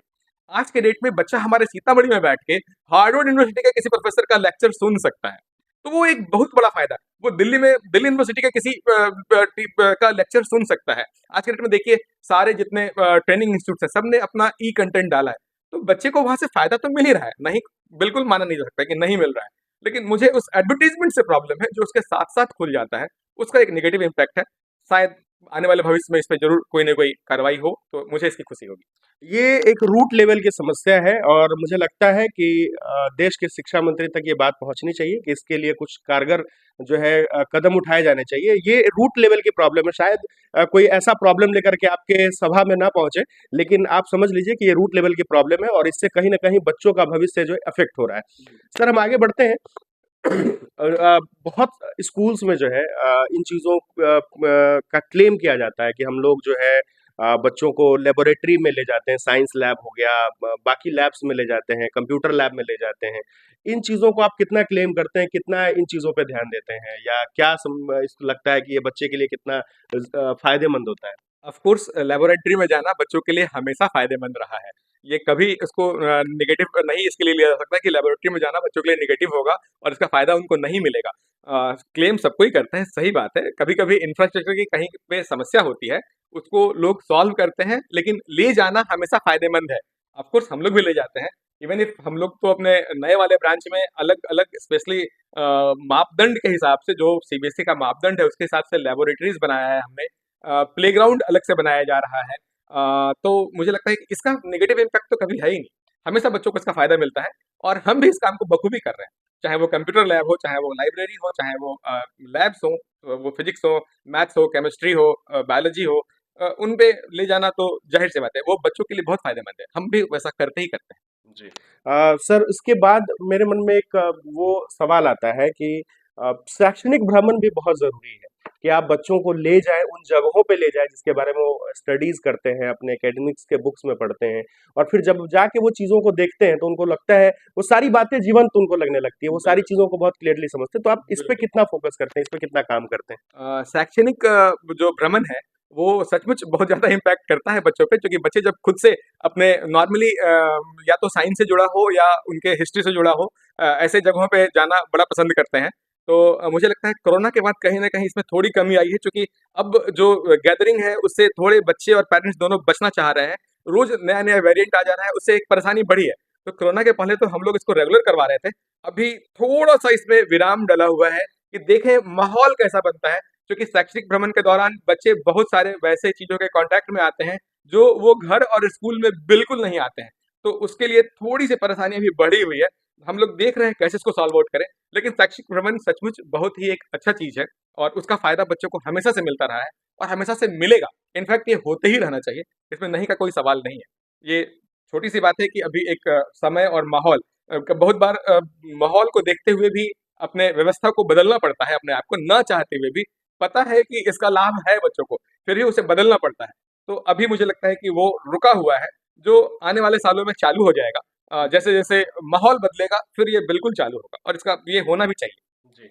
आज के डेट में बच्चा हमारे सीतामढ़ी में बैठ के हार्वर्ड यूनिवर्सिटी के किसी प्रोफेसर का लेक्चर सुन सकता है, तो वो एक बहुत बड़ा फायदा है। वो दिल्ली यूनिवर्सिटी के किसी का लेक्चर सुन सकता है। आज के डेट में देखिए सारे जितने ट्रेनिंग इंस्टीट्यूट है, सबने अपना ई कंटेंट डाला है, तो बच्चे को वहां से फायदा तो मिल ही रहा है, नहीं बिल्कुल माना नहीं जा सकता कि नहीं मिल रहा है। लेकिन मुझे उस एडवर्टीजमेंट से प्रॉब्लम है जो उसके साथ साथ खुल जाता है, उसका एक नेगेटिव इम्पैक्ट है। शायद आने वाले भविष्य में इस पे ज़रूर कोई ना कोई कार्रवाई हो, तो मुझे इसकी खुशी होगी। ये एक रूट लेवल की समस्या है और मुझे लगता है कि देश के शिक्षा मंत्री तक ये बात पहुंचनी चाहिए कि इसके लिए कुछ कारगर जो है कदम उठाए जाने चाहिए। ये रूट लेवल की प्रॉब्लम है, शायद कोई ऐसा प्रॉब्लम लेकर के आपके सभा में ना पहुंचे, लेकिन आप समझ लीजिए कि ये रूट लेवल की प्रॉब्लम है और इससे कहीं ना कहीं बच्चों का भविष्य जो है अफेक्ट हो रहा है। सर हम आगे बढ़ते हैं। और बहुत स्कूल्स में जो है इन चीज़ों का क्लेम किया जाता है कि हम लोग जो है बच्चों को लेबोरेटरी में ले जाते हैं, साइंस लैब हो गया, बाकी लैब्स में ले जाते हैं, कंप्यूटर लैब में ले जाते हैं। इन चीज़ों को आप कितना क्लेम करते हैं, कितना इन चीज़ों पे ध्यान देते हैं, या क्या इसको लगता है कि ये बच्चे के लिए कितना फायदेमंद होता है? ऑफ कोर्स लेबोरेटरी में जाना बच्चों के लिए हमेशा फ़ायदेमंद रहा है। ये कभी इसको नेगेटिव नहीं इसके लिए लिया जा सकता कि लेबोरेटरी में जाना बच्चों के लिए नेगेटिव होगा और इसका फ़ायदा उनको नहीं मिलेगा। क्लेम सबको ही करते हैं, सही बात है। कभी-कभी इंफ्रास्ट्रक्चर की कहीं पे समस्या होती है, उसको लोग सॉल्व करते हैं, लेकिन ले जाना हमेशा फ़ायदेमंद है। ऑफ कोर्स हम लोग भी ले जाते हैं। इवन इफ हम लोग तो अपने नए वाले ब्रांच में अलग-अलग स्पेशली मापदंड के हिसाब से जो सीबीएसई का मापदंड है, उसके हिसाब से लैबोरेटरीज़ बनाया है हमने। प्लेग्राउंड अलग से बनाया जा रहा है। तो मुझे लगता है कि इसका नेगेटिव इम्पैक्ट तो कभी है ही नहीं। हमेशा बच्चों को इसका फ़ायदा मिलता है और हम भी इस काम को बखूबी कर रहे हैं। चाहे वो कंप्यूटर लैब हो, चाहे वो लाइब्रेरी हो, चाहे वो लैब्स हों, वो फिज़िक्स हो, मैथ्स हो, केमिस्ट्री हो, बायोलॉजी हो, उन पे ले जाना तो ज़ाहिर-सी बात है, वो बच्चों के लिए बहुत फ़ायदेमंद है। हम भी वैसा करते ही करते हैं। जी। सर इसके बाद मेरे मन में एक वो सवाल आता है कि शैक्षणिक भ्रमण भी बहुत ज़रूरी है, कि आप बच्चों को ले जाएँ, उन उन जगहों पे ले जाए जिसके बारे में वो स्टडीज करते हैं, अपने एकेडमिक्स के बुक्स में पढ़ते हैं, और फिर जब जाके वो चीजों को देखते हैं तो उनको लगता है वो सारी बातें जीवंत उनको लगने लगती है, वो सारी बिल्कुल, चीजों को बहुत क्लियरली समझते हैं। तो आप इस पे बिल्कुल। कितना फोकस करते हैं, इस पे कितना काम करते हैं? शैक्षणिक जो भ्रमण है, वो सचमुच बहुत ज़्यादा इम्पैक्ट करता है बच्चों पे, क्योंकि बच्चे जब खुद से अपने नॉर्मली या तो साइंस से जुड़ा हो या उनके हिस्ट्री से जुड़ा हो, ऐसे जगहों पे जाना बड़ा पसंद करते हैं। तो मुझे लगता है कोरोना के बाद कहीं न कहीं इसमें थोड़ी कमी आई है, क्योंकि अब जो गैदरिंग है, उससे थोड़े बच्चे और पेरेंट्स दोनों बचना चाह रहे हैं। रोज़ नया-नया वेरिएंट आ जा रहा है, उससे एक परेशानी बढ़ी है। तो कोरोना के पहले तो हम लोग इसको रेगुलर करवा रहे थे। अभी थोड़ा-सा इसमें विराम डला हुआ है कि देखें माहौल कैसा बनता है, क्योंकि शैक्षणिक भ्रमण के दौरान बच्चे बहुत सारे वैसे चीज़ों के कॉन्टैक्ट में आते हैं, जो वो घर और स्कूल में बिल्कुल नहीं आते हैं। तो उसके लिए थोड़ी-सी परेशानी अभी बढ़ी हुई है। हम लोग देख रहे हैं कैसे इसको सॉल्व आउट करें, लेकिन शैक्षिक भ्रमण सचमुच बहुत ही एक अच्छा चीज़ है और उसका फ़ायदा बच्चों को हमेशा से मिलता रहा है और हमेशा से मिलेगा। इनफैक्ट ये होते ही रहना चाहिए, इसमें नहीं का कोई सवाल नहीं है। ये छोटी-सी बात है कि अभी एक समय और माहौल बहुत बार माहौल को देखते हुए भी अपने व्यवस्था को बदलना पड़ता है अपने आप को, ना चाहते हुए भी। पता है कि इसका लाभ है बच्चों को, फिर भी उसे बदलना पड़ता है। तो अभी मुझे लगता है कि वो रुका हुआ है, जो आने वाले सालों में चालू हो जाएगा। जैसे-जैसे माहौल बदलेगा, फिर ये बिल्कुल चालू होगा और इसका ये होना भी चाहिए। जी।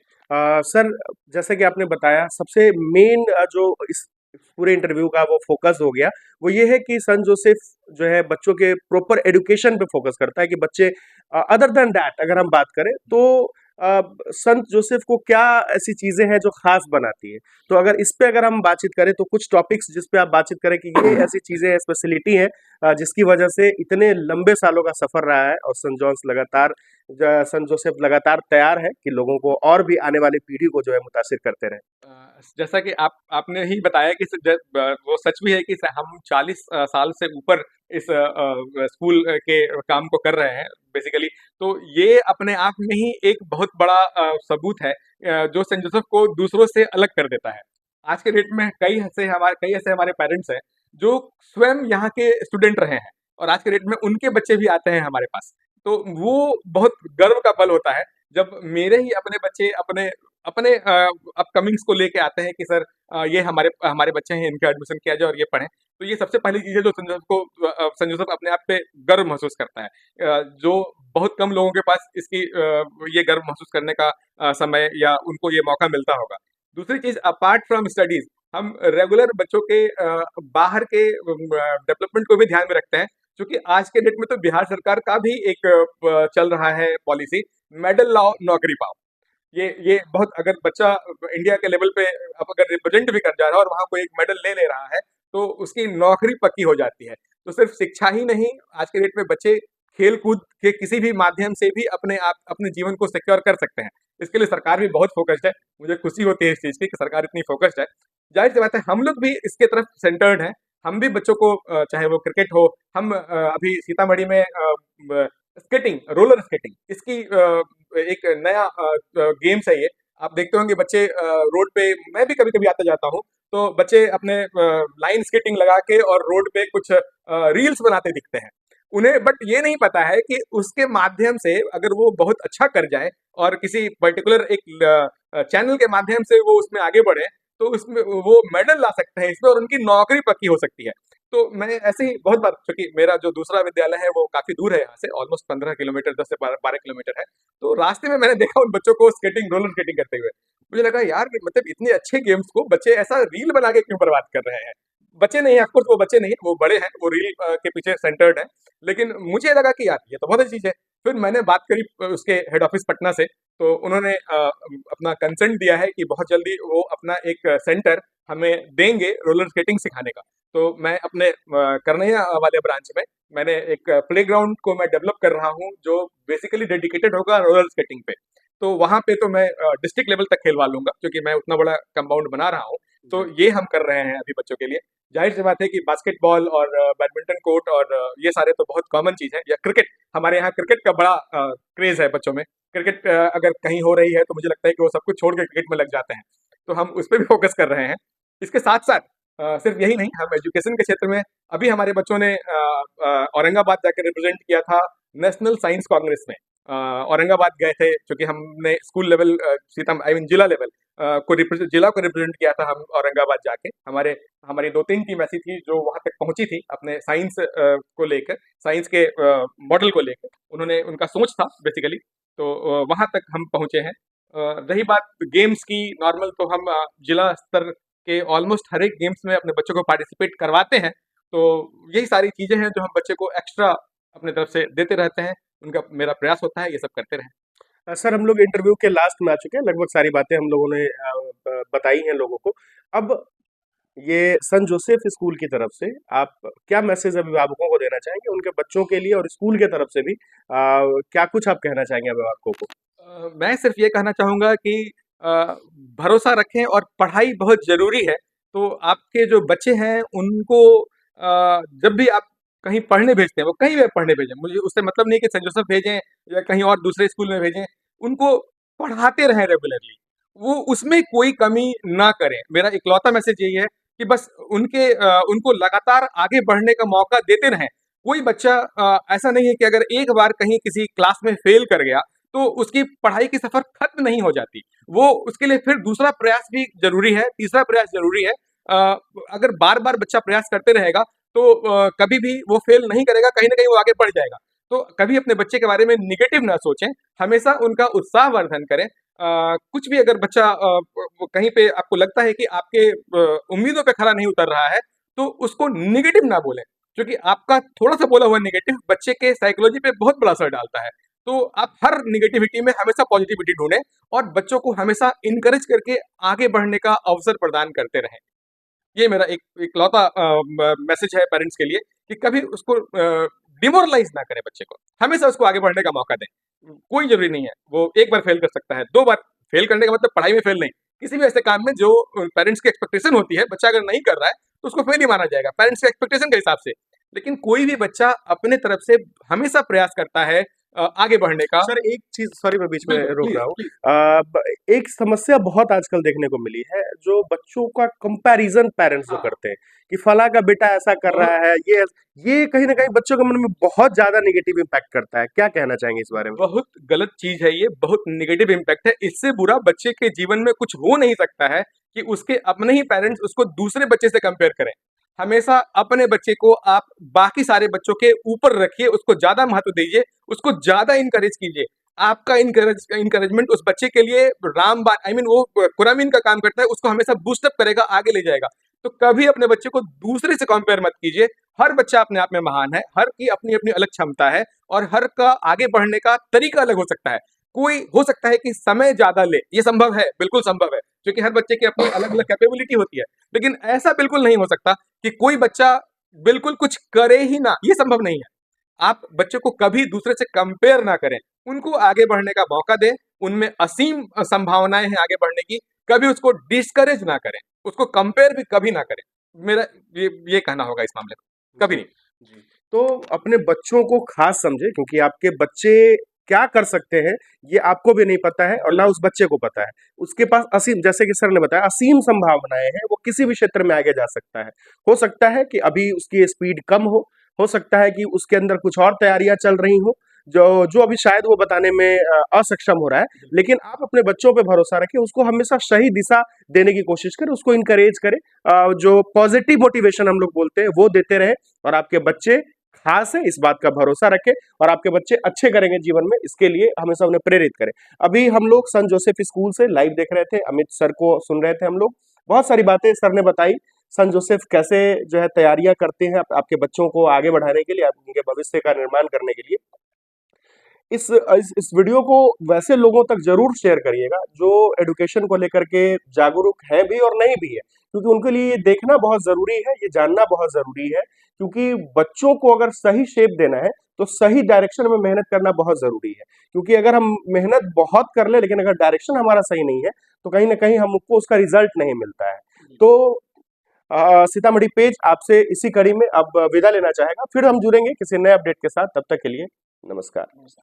सर, जैसे कि आपने बताया, सबसे मेन जो इस पूरे इंटरव्यू का वो फोकस हो गया, वो ये है कि सन जोसेफ जो है बच्चों के प्रॉपर एजुकेशन पे फोकस करता है कि बच्चे अदर देन दैट अगर हम बात करें तो अ, संत जोसेफ को क्या ऐसी चीजें हैं जो खास बनाती है? तो अगर इस पे अगर हम बातचीत करें तो कुछ टॉपिक्स जिस पे आप बातचीत करें कि ये ऐसी चीजें हैं, स्पेशलिटी है जिसकी वजह से इतने लंबे सालों का सफर रहा है और संत जोसेफ लगातार तैयार है कि लोगों को और भी आने वाली पीढ़ी को जो है मुतासिर करते रहे। जैसा कि आपने ही बताया कि वो सच भी है कि हम 40 साल से ऊपर इस स्कूल के काम को कर रहे हैं बेसिकली। तो ये अपने आप में ही एक बहुत बड़ा सबूत है, जो सेंट जोसेफ को दूसरों से अलग कर देता है। आज के डेट में कई ऐसे हमारे पेरेंट्स हैं जो स्वयं यहाँ के स्टूडेंट रहे हैं और आज के डेट में उनके बच्चे भी आते हैं हमारे पास। तो वो बहुत गर्व का पल होता है जब मेरे ही अपने बच्चे अपने अपने अपकमिंग्स को लेके आते हैं कि सर, ये हमारे हमारे बच्चे हैं, इनका एडमिशन किया जाए और ये पढ़ें। तो ये सबसे पहली चीज़ है जो सेंट जोसेफ अपने आप पे गर्व महसूस करता है। जो बहुत कम लोगों के पास ये गर्व महसूस करने का समय या उनको ये मौका मिलता होगा। दूसरी चीज़, अपार्ट फ्रॉम स्टडीज़, हम रेगुलर बच्चों के बाहर के डेवलपमेंट को भी ध्यान में रखते हैं, क्योंकि आज के डेट में तो बिहार सरकार का भी एक चल रहा है पॉलिसी, मेडल लाओ नौकरी पाओ। ये बहुत, अगर बच्चा इंडिया के लेवल पे अब अगर रिप्रेजेंट भी कर जा रहा है और वहाँ कोई एक मेडल ले ले रहा है, तो उसकी नौकरी पक्की हो जाती है। तो सिर्फ शिक्षा ही नहीं, आज के डेट में बच्चे खेल-कूद के किसी भी माध्यम से भी अपने जीवन को सिक्योर कर सकते हैं। इसके लिए सरकार भी बहुत फ़ोकस्ड है। मुझे खुशी होती है इस चीज़ की कि सरकार इतनी फ़ोकस्ड है। ज़ाहिर-सी बात है, हम लोग भी इसके तरफ सेंटर्ड हैं। हम भी बच्चों को चाहे वो क्रिकेट हो, हम अभी सीतामढ़ी में स्केटिंग, रोलर स्केटिंग, इसकी एक नया गेम्स है ये। आप देखते होंगे बच्चे रोड पे, मैं भी कभी-कभी आता-जाता हूँ, तो बच्चे अपने लाइन स्केटिंग लगा के और रोड पे कुछ रील्स बनाते दिखते हैं। उन्हें बट ये नहीं पता है कि उसके माध्यम से अगर वो बहुत अच्छा कर जाएँ और किसी पर्टिकुलर एक चैनल के माध्यम से वो उसमें आगे बढ़े, तो उसमें वो मेडल ला सकते हैं इसमें और उनकी नौकरी पक्की हो सकती है। तो मैं ऐसे ही बहुत बार, क्योंकि मेरा जो दूसरा विद्यालय है वो काफ़ी दूर है यहाँ से, ऑलमोस्ट 15 किलोमीटर, 10 से 12 किलोमीटर है। तो रास्ते में मैंने देखा उन बच्चों को रोलर स्केटिंग करते हुए। मुझे लगा यार कि मतलब इतने अच्छे गेम्स को बच्चे ऐसा रील बना के क्यों बर्बाद कर रहे हैं? बच्चे नहीं है, ऑफ कोर्स वो बच्चे नहीं है, वो बड़े हैं, वो रील के पीछे सेंटर्ड हैं। लेकिन मुझे लगा कि यार ये तो बहुत अच्छी चीज़ है। फिर मैंने बात करी उसके हेड ऑफिस पटना से, तो उन्होंने अपना कंसेंट दिया है कि बहुत जल्दी वो अपना एक सेंटर हमें देंगे रोलर स्केटिंग सिखाने का। तो मैं अपने करनैया वाले ब्रांच में मैंने एक प्लेग्राउंड को मैं डेवलप कर रहा हूँ, जो बेसिकली डेडिकेटेड होगा रोलर स्केटिंग पे। तो वहाँ पे तो मैं डिस्ट्रिक्ट लेवल तक खेलवा लूँगा, क्योंकि मैं उतना बड़ा कंपाउंड बना रहा हूँ। तो जी। ये हम कर रहे हैं अभी बच्चों के लिए। ज़ाहिर-सी बात है कि बास्केटबॉल और बैडमिंटन कोर्ट और ये सारे तो बहुत कॉमन चीज़ है, या क्रिकेट, हमारे यहाँ क्रिकेट का बड़ा क्रेज़ है बच्चों में। क्रिकेट अगर कहीं हो रही है तो मुझे लगता है कि वो सब कुछ छोड़ के क्रिकेट में लग जाते हैं। तो हम उस पे भी फ़ोकस कर रहे हैं। इसके साथ-साथ सिर्फ यही नहीं, हम एजुकेशन के क्षेत्र में अभी हमारे बच्चों ने औरंगाबाद जाके रिप्रेजेंट किया था नेशनल साइंस कांग्रेस में। औरंगाबाद गए थे, क्योंकि हमने school level, Sita I mean जिला लेवल जिला को रिप्रेजेंट किया था हम औरंगाबाद जाके। हमारी 2-3 टीम ऐसी थी जो वहाँ तक पहुँची थी अपने साइंस को लेकर, साइंस के मॉडल को लेकर। उन्होंने उनका सोच था बेसिकली, तो वहाँ तक हम पहुँचे हैं। रही बात गेम्स की, नॉर्मल तो हम जिला स्तर के ऑलमोस्ट हर एक गेम्स में अपने बच्चों को पार्टिसिपेट करवाते हैं। तो यही सारी चीज़ें हैं जो हम बच्चे को एक्स्ट्रा अपने तरफ से देते रहते हैं। उनका मेरा प्रयास होता है ये सब करते रहें। सर हम लोग इंटरव्यू के लास्ट में आ चुके हैं, लगभग सारी बातें हम लोगों ने बताई हैं लोगों को। अब ये सन जोसेफ स्कूल की तरफ से आप क्या मैसेज अभिभावकों को देना चाहेंगे, उनके बच्चों के लिए, और स्कूल के तरफ से भी क्या कुछ आप कहना चाहेंगे अभिभावकों को? मैं सिर्फ ये कहना चाहूँगा कि अ, भरोसा रखें और पढ़ाई बहुत ज़रूरी है। तो आपके जो बच्चे हैं उनको जब भी आप कहीं पढ़ने भेजते हैं, वो कहीं भी पढ़ने भेजें, मुझे उससे मतलब नहीं कि सेंट जोसेफ भेजें या कहीं और दूसरे स्कूल में भेजें, उनको पढ़ाते रहें रेगुलरली। वो उसमें कोई कमी ना करें। मेरा इकलौता मैसेज यही है कि बस उनको लगातार आगे बढ़ने का मौका देते रहें। कोई बच्चा ऐसा नहीं है कि अगर एक बार कहीं किसी क्लास में फेल कर गया, तो उसकी पढ़ाई की सफर खत्म नहीं हो जाती। वो उसके लिए फिर दूसरा प्रयास भी ज़रूरी है, तीसरा प्रयास ज़रूरी है। अ, अगर बार-बार बच्चा प्रयास करते रहेगा, तो कभी भी वो फेल नहीं करेगा, कहीं न कहीं वो आगे बढ़ जाएगा। तो कभी अपने बच्चे के बारे में नेगेटिव ना सोचें, हमेशा उनका उत्साहवर्धन करें। कुछ भी अगर बच्चा कहीं पे आपको लगता है कि आपके उम्मीदों पे खरा नहीं उतर रहा है, तो उसको नेगेटिव ना बोलें, क्योंकि आपका थोड़ा-सा बोला हुआ नेगेटिव बच्चे के साइकोलॉजी पे बहुत बड़ा असर डालता है। तो आप हर नेगेटिविटी में हमेशा पॉजिटिविटी ढूँढें और बच्चों को हमेशा इनकरेज करके आगे बढ़ने का अवसर प्रदान करते रहें। ये मेरा एक इकलौता मैसेज है पेरेंट्स के लिए कि कभी उसको डिमोरलाइज़ ना करें बच्चे को। हमेशा उसको आगे बढ़ने का मौका दें। कोई ज़रूरी नहीं है, वो 1 बार फेल कर सकता है, 2 बार फेल करने का मतलब पढ़ाई में फेल नहीं। किसी भी ऐसे काम में जो पेरेंट्स की एक्सपेक्टेशन होती है, बच्चा अगर नहीं कर रहा है, तो उसको फेल ही माना जाएगा, पेरेंट्स के एक्सपेक्टेशन के हिसाब से। लेकिन कोई भी बच्चा अपने तरफ से हमेशा प्रयास करता है आगे बढ़ने का। सर एक चीज, सॉरी मैं बीच में बिल्कुल, रोक प्लीज़, रहा हूँ। प्लीज़। एक समस्या बहुत आजकल देखने को मिली है, जो बच्चों का कंपैरिजन पेरेंट्स जो हाँ। करते हैं कि फला का बेटा ऐसा कर बहुत रहा है, ये कहीं ना कहीं बच्चों के मन में बहुत ज्यादा नेगेटिव इम्पैक्ट करता है। क्या कहना चाहेंगे इस बारे में? बहुत गलत चीज़ है ये, बहुत नेगेटिव इम्पैक्ट है। इससे बुरा बच्चे के जीवन में कुछ हो नहीं सकता है कि उसके अपने ही पेरेंट्स उसको दूसरे बच्चे से कंपेयर करें। हमेशा अपने बच्चे को आप बाकी सारे बच्चों के ऊपर रखिए, उसको ज़्यादा महत्व दीजिए, उसको ज़्यादा इनकरेज कीजिए। आपका इनकरेजमेंट उस बच्चे के लिए रामबाण आई मीन वो कुरामीन का काम करता है, उसको हमेशा बूस्ट अप करेगा, आगे ले जाएगा। तो कभी अपने बच्चे को दूसरे से कंपेयर मत कीजिए। हर बच्चा अपने आप में महान है, हर की अपनी-अपनी अलग क्षमता है। और हर का आगे बढ़ने का तरीका अलग हो सकता है। कोई हो सकता है कि समय ज़्यादा ले, ये संभव है, बिल्कुल संभव है, क्योंकि हर बच्चे की अपनी अलग-अलग कैपेबिलिटी होती है। लेकिन ऐसा बिल्कुल नहीं हो सकता कि कोई बच्चा बिल्कुल कुछ करे ही ना, ये संभव नहीं है। आप बच्चों को कभी दूसरे से कंपेयर ना करें, उनको आगे बढ़ने का मौका दें, उनमें असीम संभावनाएँ हैं आगे बढ़ने की, कभी उसको डिस्करेज ना करें, उसको कंपेयर भी कभी ना करें। मेरा ये कहना होगा इस मामले में, कभी जी, नहीं। जी। तो अपने बच्चों को खास समझें, क्योंकि आपके बच्चे क्या कर सकते हैं, ये आपको भी नहीं पता है और ना बिल्कुल। उस बच्चे को पता है। उसके पास असीम, जैसे कि सर ने बताया, असीम संभावनाएँ हैं, वो किसी भी क्षेत्र में आगे जा सकता है। हो सकता है कि अभी उसकी स्पीड कम हो सकता है कि उसके अंदर कुछ और तैयारियाँ चल रही हों, जो जो अभी शायद वो बताने में असक्षम हो रहा है। लेकिन आप अपने बच्चों पे भरोसा रखें, उसको हमेशा सही दिशा देने की कोशिश करें, उसको एनकरेज करें। जो पॉजिटिव मोटिवेशन हम लोग बोलते हैं, वो देते रहें और आपके बच्चे खास है, इस बात का भरोसा रखें और आपके बच्चे अच्छे करेंगे जीवन में, इसके लिए हमेशा उन्हें प्रेरित करें। अभी हम लोग सन जोसेफ स्कूल से लाइव देख रहे थे, अमित सर को सुन रहे थे हम लोग। बहुत सारी बातें सर ने बताई, सन जोसेफ कैसे जो है तैयारियां करते हैं आपके बच्चों को आगे बढ़ाने के लिए, उनके भविष्य का निर्माण करने के लिए। इस वीडियो को वैसे लोगों तक ज़रूर शेयर करिएगा जो एजुकेशन को लेकर के जागरूक हैं भी और नहीं भी है, क्योंकि उनके लिए ये देखना बहुत ज़रूरी है, ये जानना बहुत ज़रूरी है, क्योंकि बच्चों को अगर सही शेप देना है, तो सही डायरेक्शन में मेहनत करना बहुत ज़रूरी है। क्योंकि अगर हम मेहनत बहुत कर लें, लेकिन अगर डायरेक्शन हमारा सही नहीं है, तो कहीं न कहीं हमको उसका रिज़ल्ट नहीं मिलता है। तो सीतामढ़ी पेज आपसे इसी कड़ी में अब विदा लेना चाहेगा, फिर हम जुड़ेंगे किसी नए अपडेट के साथ, तब तक के लिए नमस्कार।